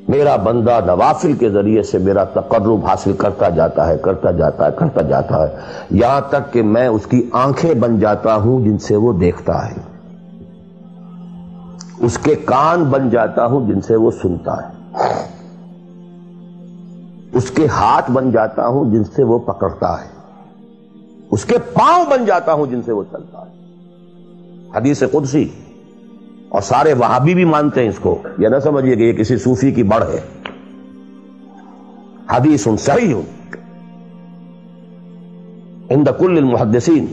میرا بندہ نوافل کے ذریعے سے میرا تقرب حاصل کرتا جاتا ہے یہاں تک کہ میں اس کی آنکھیں بن جاتا ہوں جن سے وہ دیکھتا ہے، اس کے کان بن جاتا ہوں جن سے وہ سنتا ہے، اس کے ہاتھ بن جاتا ہوں جن سے وہ پکڑتا ہے، اس کے پاؤں بن جاتا ہوں جن سے وہ چلتا ہے۔ حدیث قدسی، اور سارے وہابی بھی مانتے ہیں اس کو، یہ نہ سمجھیے کہ یہ کسی صوفی کی بڑھ ہے، حدیث صحیح عند کل المحدثین۔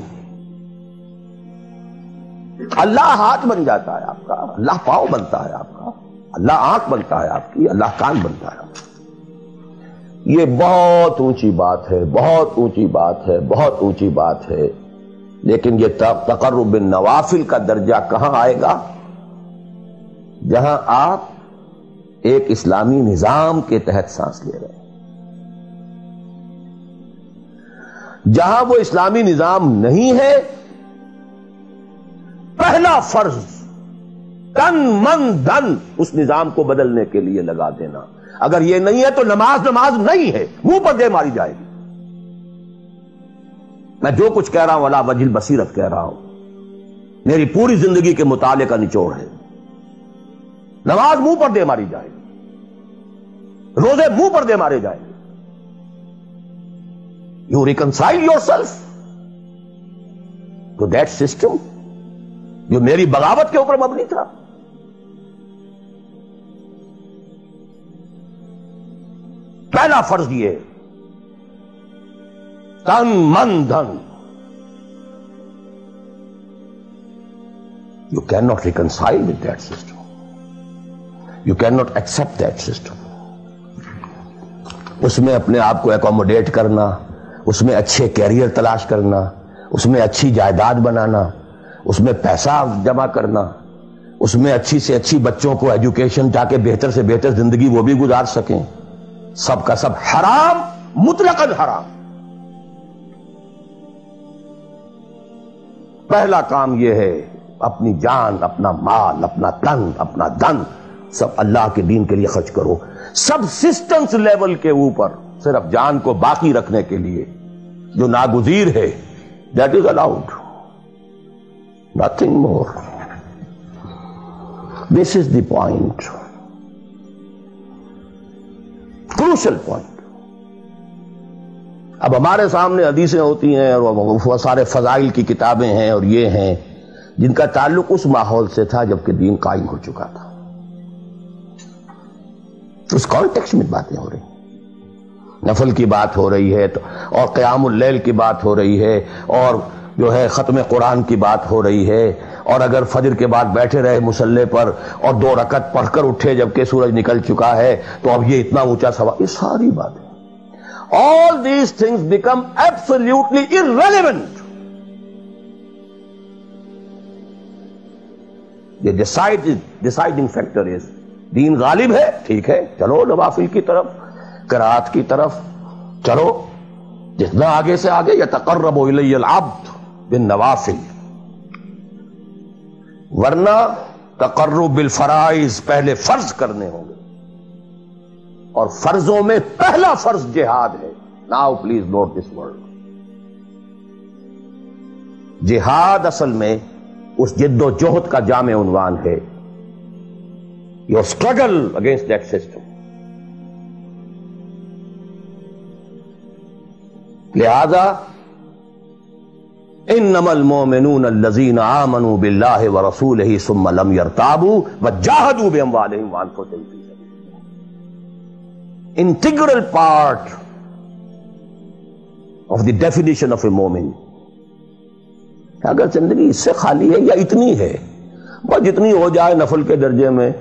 اللہ ہاتھ بن جاتا ہے آپ کا، اللہ پاؤں بنتا ہے آپ کا، اللہ آنکھ بنتا ہے آپ کی، اللہ کان بنتا ہے آپ کا۔ یہ بہت اونچی بات ہے، بہت اونچی بات ہے، بہت اونچی بات ہے، لیکن یہ تقرب بالنوافل کا درجہ کہاں آئے گا؟ جہاں آپ ایک اسلامی نظام کے تحت سانس لے رہے ہیں، جہاں وہ اسلامی نظام نہیں ہے، پہلا فرض تن من دھن اس نظام کو بدلنے کے لیے لگا دینا۔ اگر یہ نہیں ہے تو نماز نہیں ہے، منہ پر دے ماری جائے گی۔ میں جو کچھ کہہ رہا ہوں علی وجہ البصیرت کہہ رہا ہوں، میری پوری زندگی کے مطالعے کا نچوڑ ہے۔ نماز منہ پر دے ماری جائے گی، روزے منہ پر دے مارے جائیں گے۔ You reconcile yourself to that system جو میری بغاوت کے اوپر مبنی تھا۔ پہلا فرض یہ تن من دھن، you can not reconcile with that system, you can not accept that system. اس میں اپنے آپ کو اکوموڈیٹ کرنا، اس میں اچھے کیریئر تلاش کرنا، اس میں اچھی جائیداد بنانا، اس میں پیسہ جمع کرنا، اس میں اچھی سے اچھی بچوں کو ایجوکیشن تاکہ بہتر سے بہتر زندگی وہ بھی گزار سکیں، سب کا سب حرام، مطلقاً حرام۔ پہلا کام یہ ہے اپنی جان، اپنا مال، اپنا تن، اپنا دھن سب اللہ کے دین کے لیے خرچ کرو۔ سب سسٹمز لیول کے اوپر صرف جان کو باقی رکھنے کے لیے جو ناگزیر ہے، that is allowed, nothing more. This is the point, crucial point. اب ہمارے سامنے حدیثیں ہوتی ہیں اور وہ سارے فضائل کی کتابیں ہیں اور یہ ہیں جن کا تعلق اس ماحول سے تھا جبکہ دین قائم ہو چکا تھا، اس کانٹیکسٹ میں باتیں ہو رہی ہیں، نفل کی بات ہو رہی ہے اور قیام اللیل کی بات ہو رہی ہے، اور جو ہے ختم قرآن کی بات ہو رہی ہے، اور اگر فجر کے بعد بیٹھے رہے مصلے پر اور 2 رکعت پڑھ کر اٹھے جبکہ سورج نکل چکا ہے تو اب یہ اتنا اونچا سوال، یہ ساری باتیں، all these things become absolutely irrelevant۔ یہ deciding factor is دین غالب ہے، ٹھیک ہے، چلو نوافل کی طرف، قرات کی طرف چلو، جتنا آگے سے آگے یتقرب الی العبد بالنوافل، ورنہ تقرب بالفرائض پہلے فرض کرنے ہوں گے، اور فرضوں میں پہلا فرض جہاد ہے۔ Now please note this word, جہاد اصل میں اس جد و جہد کا جامع عنوان ہے، your struggle against that system۔ لہذا انما المؤمنون الذين آمنوا بالله ورسوله ثم لم يرتابوا وجاهدوا باموالهم وانفسهم في سبيل الله۔ Integral part of the definition of a مومن۔ اگر زندگی اس سے خالی ہے یا اتنی ہے، بس جتنی ہو جائے نفل کے درجے میں،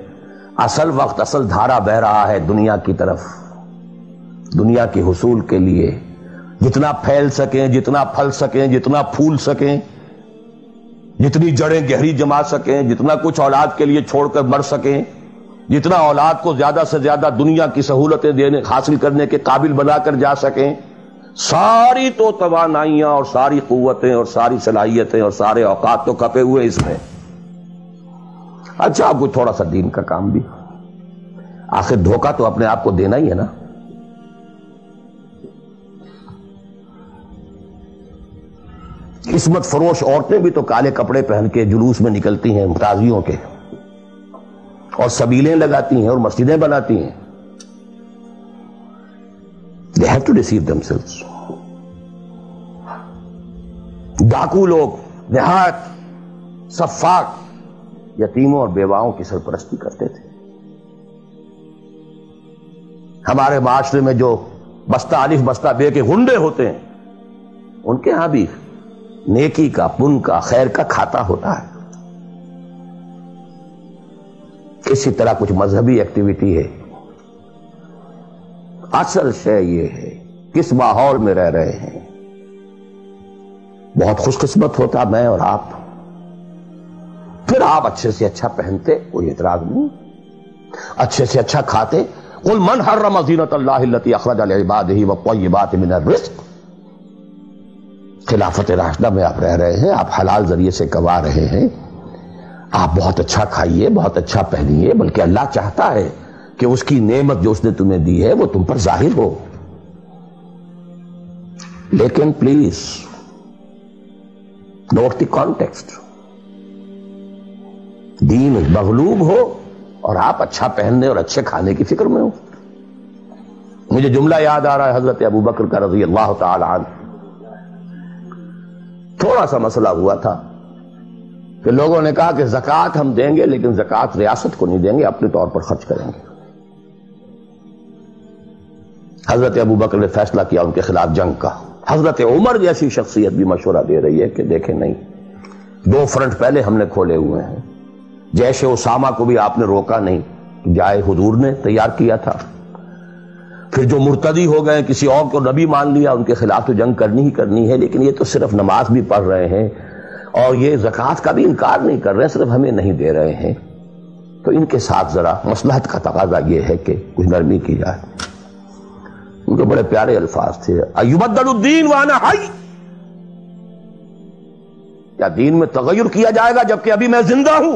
اصل وقت، اصل دھارا بہ رہا ہے دنیا کی طرف، دنیا کے حصول کے لیے، جتنا پھیل سکیں، جتنا پھل سکیں، جتنا پھول سکیں، جتنی جڑیں گہری جما سکیں، جتنا کچھ اولاد کے لیے چھوڑ کر مر سکیں، جتنا اولاد کو زیادہ سے زیادہ دنیا کی سہولتیں دینے حاصل کرنے کے قابل بنا کر جا سکیں، ساری تو توانائیاں اور ساری قوتیں اور ساری صلاحیتیں اور سارے اوقات تو کھپے ہوئے اس میں۔ اچھا کوئی تھوڑا سا دین کا کام بھی، آخر دھوکہ تو اپنے آپ کو دینا ہی ہے نا. قسمت فروش عورتیں بھی تو کالے کپڑے پہن کے جلوس میں نکلتی ہیں تازیوں کے، اور سبیلیں لگاتی ہیں اور مسجدیں بناتی ہیں. They have to deceive themselves. ڈاکو لوگ دیہات سفاک یتیموں اور بیواؤں کی سرپرستی کرتے تھے. ہمارے معاشرے میں جو بستہ الف بستہ بے کے غنڈے ہوتے ہیں، ان کے ہاں بھی نیکی کا، پن کا، خیر کا کھاتا ہوتا ہے. اسی طرح کچھ مذہبی ایکٹیویٹی ہے. اصل شے یہ ہے کس ماحول میں رہ رہے ہیں. بہت خوش قسمت ہوتا میں اور آپ، پھر آپ اچھے سے اچھا پہنتے، کوئی اعتراض نہیں، اچھے سے اچھا کھاتے. قل من حرم زینۃ اللہ التی اخرج لعبادہ والطیبات من الرزق. خلافت راشدہ میں آپ رہ رہے ہیں، آپ حلال ذریعے سے کما رہے ہیں، آپ بہت اچھا کھائیے، بہت اچھا پہنیے، بلکہ اللہ چاہتا ہے کہ اس کی نعمت جو اس نے تمہیں دی ہے وہ تم پر ظاہر ہو. لیکن پلیز نوٹ دی کانٹیکسٹ. دین مغلوب ہو اور آپ اچھا پہننے اور اچھے کھانے کی فکر میں ہو. مجھے جملہ یاد آ رہا ہے حضرت ابو بکر کا رضی اللہ تعالی عنہ. تھوڑا سا مسئلہ ہوا تھا کہ لوگوں نے کہا کہ زکوٰۃ ہم دیں گے لیکن زکوٰۃ ریاست کو نہیں دیں گے، اپنے طور پر خرچ کریں گے. حضرت ابو بکر نے فیصلہ کیا ان کے خلاف جنگ کا. حضرت عمر جیسی شخصیت بھی مشورہ دے رہی ہے کہ دیکھیں نہیں، 2 فرنٹ پہلے ہم نے کھولے ہوئے ہیں. جیش اسامہ کو بھی آپ نے روکا نہیں، جائے حضور نے تیار کیا تھا. پھر جو مرتدی ہو گئے، کسی اور کو نبی مان لیا، ان کے خلاف تو جنگ کرنی ہی کرنی ہے. لیکن یہ تو صرف نماز بھی پڑھ رہے ہیں اور یہ زکوٰۃ کا بھی انکار نہیں کر رہے، صرف ہمیں نہیں دے رہے ہیں. تو ان کے ساتھ ذرا مصلحت کا تقاضا یہ ہے کہ کچھ نرمی کی جائے. ان کے بڑے پیارے الفاظ تھے، ایبدل الدین وانا حی. کیا دین میں تغیر کیا جائے گا جبکہ ابھی میں زندہ ہوں؟